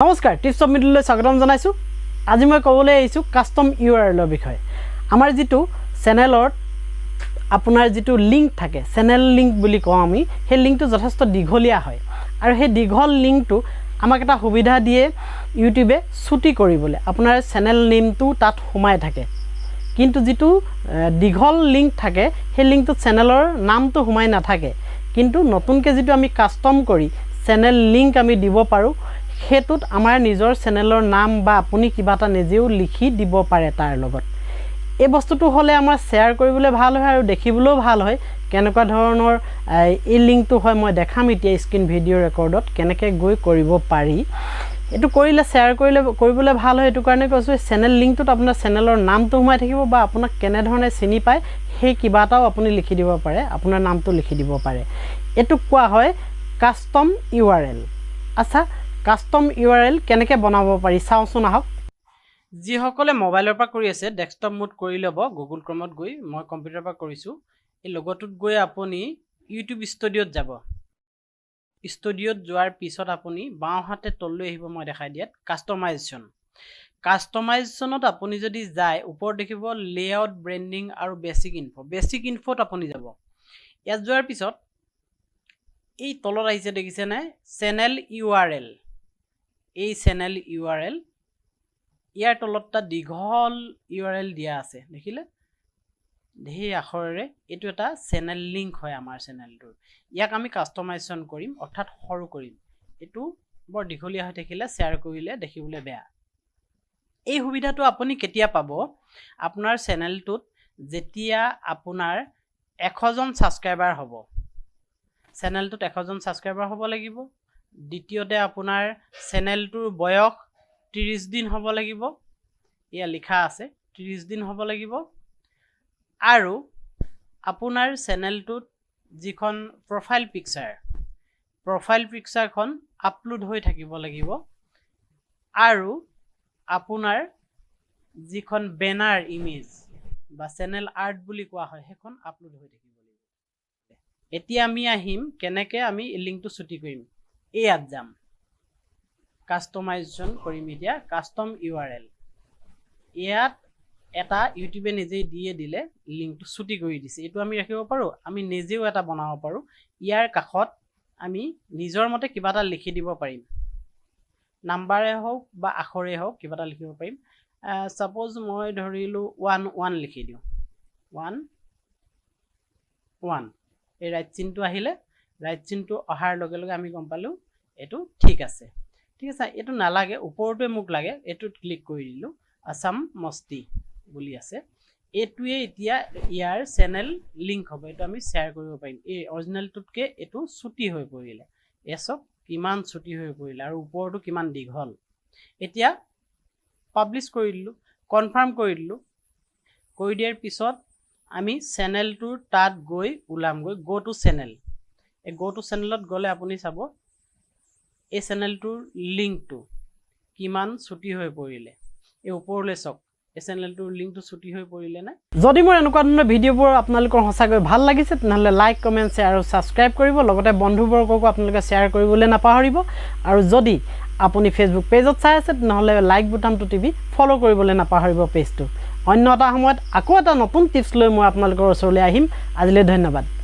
নমস্কাৰ tips of মিডুললৈ স্বাগতম জনাইছো আজি মই ক'বলৈ আহিছো কাস্টম ইউআৰএলৰ বিষয়ে আমাৰ যেটো চেনেলত আপোনাৰ যেটো লিংক থাকে চেনেল লিংক বুলি কওঁ আমি সেই লিংকটো যথেষ্ট দীঘলীয়া হয় আৰু সেই দীঘল লিংকটো আমাক এটা সুবিধা দিয়ে ইউটিউবে ছুটি কৰিবলৈ আপোনাৰ চেনেল নেমটো তাত সোমাই থাকে কিন্তু যেটো দীঘল লিংক থাকে সেই লিংকটো চেনেলৰ নামটো সোমাই নাথাকে কিন্তু নতুনকৈ যেটো আমি কাস্টম কৰি চেনেল লিংক আমি দিব পাৰো হেতুত আমাৰ নিজৰ চেনেলৰ নাম বা আপুনি কিবা এটা নিজেও লিখি দিব পাৰে তাৰ লগত এই বস্তুটো হলে আমাৰ শেয়াৰ কৰিবলৈ ভাল হয় আৰু দেখিবলৈও ভাল হয় কেনেকুৱা ধৰণৰ এই লিংকটো হয় মই দেখাম এতিয়া স্ক্ৰীন ভিডিও ৰেকৰ্ডত কেনেকৈ গৈ কৰিব পাৰি এটো কৰিলে শেয়াৰ কৰিবলৈ ভাল হয় এটো কাৰণে কৈছো চেনেল লিংকটোত আপোনাৰ চেনেলৰ নামটো সোমাই থাকিব বা আপোনাক কেনে ধৰণে চিনি পায় সেই কিবা এটাও আপুনি লিখি দিব পাৰে আপোনাৰ নামটো লিখি দিব পাৰে এটো কোৱা হয় কাস্টম ইউআৰএল আচ্ছা কাস্টম ইউআৰএল কেনেকৈ বনাব পাৰি চাওচোন আহক যি সকলে মোবাইলৰ পৰা কৰি আছে ডেস্কটপ মোড কৰি লব গুগল ক্ৰমত গৈ মই কম্পিউটাৰৰ পৰা কৰিছো এই লগটোত গৈ আপুনি ইউটিউব ষ্টুডিওত যাব ষ্টুডিওত যোৱাৰ পিছত আপুনি বাওঁ হাতে তললৈ আহিব মই দেখাই দিয়াত কাস্টমাইজেশনত আপুনি যদি যায় ওপৰত দেখিব লেআউট ব্ৰেন্ডিং আৰু বেসিক ইনফোত আপুনি যাব ইয়াত যোৱাৰ পিছত এই তলত আহিছে দেখিছে না চেনেল ইউআৰএল এই চেনেল ইউআৰএল ইয়াৰ তলতটা দীঘল ইউআৰএল দিয়া আছে দেখিলে ধেই আখৰেৰে এটো এটা চেনেল লিংক হয় আমাৰ চেনেলটোৰ ইয়াক আমি কাস্টমাইজেশন কৰিম অৰ্থাৎ সৰু কৰিম এটো বৰ দীঘলীয়া হৈ থাকিলে শেয়াৰ কৰিলে দেখিবলৈ বেয়া এই সুবিধাটো আপুনি কেতিয়া পাব আপোনাৰ চেনেলটোত যেতিয়া আপোনাৰ 100 জন সাবস্ক্ৰাইবাৰ হ'ব চেনেলটোত 100 জন সাবস্ক্ৰাইবাৰ হ'ব লাগিব দ্বিতীয়তে আপোনাৰ চেনেলটোৰ বয়স 30 দিন হ'ব লাগিব ইয়া লিখা আছে 30 দিন হ'ব লাগিব আৰু আপোনাৰ চেনেলটোত যিখন প্ৰফাইল পিকচাৰখন আপলোড হৈ থাকিব লাগিব আৰু আপোনাৰ যিখন বেনাৰ ইমেজ বা চেনেল আৰ্ট বুলি কোৱা হয় সেইখন আপলোড হৈ থাকিব লাগিব এতিয়া আমি আহিম কেনেকৈ আমি লিংকটো ছুটি কৰিম ইয়াত যাম কাস্টমাইজেশন কৰিম এতিয়া কাস্টম ইউআৰএল ইয়াত এটা ইউটিউবে নিজেই দিয়ে দিলে লিংকটো ছুটি কৰি দিছে এটো আমি ৰাখিব পাৰো আমি নিজেও এটা বনাব পাৰো ইয়াৰ কাখত আমি নিজৰ মতে কিবা এটা লিখি দিব পাৰিম নাম্বাৰে হওক বা আখৰে হওক কিবা এটা লিখিব পাৰিম সাপোজ মই ধৰিলো 11 লিখি দিও 11 এই ৰাইট চিনটো আহিলে ৰাইট চিনটো অহাৰ লগে লগে আমি গম পালো এটো ঠিক আছে এটো নালাগে ওপৰটোৱে মোক লাগে এটোত ক্লিক কৰি দিলো আসাম মস্তি বুলি আছে এটোৱে এতিয়া ইয়াৰ চেনেল লিংক হ'ব এটো আমি শেয়াৰ কৰিব পাৰিম এই অৰিজিনালটোতকে এটো ছুটি হৈ পৰিলে এসব কিমান ছুটি হৈ পৰিলে আৰু ওপৰটো কিমান দীঘল এতিয়া পাবলিশ কৰি দিলো কনফাৰ্ম কৰি দিলো কৰি দিয়াৰ পিছত আমি চেনেলটোৰ তাত গৈ উলামগৈ গো টু চেনেল এই গো টু চেনেলত গলে আপুনি চাব এই চেনেলটোৰ লিংকটো কিমান ছুটি হৈ পৰিলে এই ওপৰলৈ চক এই চেনেলটোৰ লিংকটো ছুটি হৈ পৰিলে না যদি মোৰ এনেকুৱা ধৰণৰ ভিডিওবোৰ আপোনালোকৰ হসাকৈ ভাল লাগিছে তেনেহলে লাইক কমেন্ট শ্বেয়াৰ আৰু সাবস্ক্ৰাইব কৰিব লগতে বন্ধুবৰ্গকো আপোনালোকে শ্বেয়াৰ কৰিবলৈ নাপাহৰিব আৰু যদি আপুনি ফেসবুক পেজত চাই আছে তেনেহলে লাইক বুটামটো টিপি ফলো কৰিবলৈ নাপাহৰিব পেজটো অন্য এটা সময়ত আকৌ এটা নতুন টিপছ লৈ মই আপোনালোকৰ ওচৰলৈ আহিম আজিলৈ ধন্যবাদ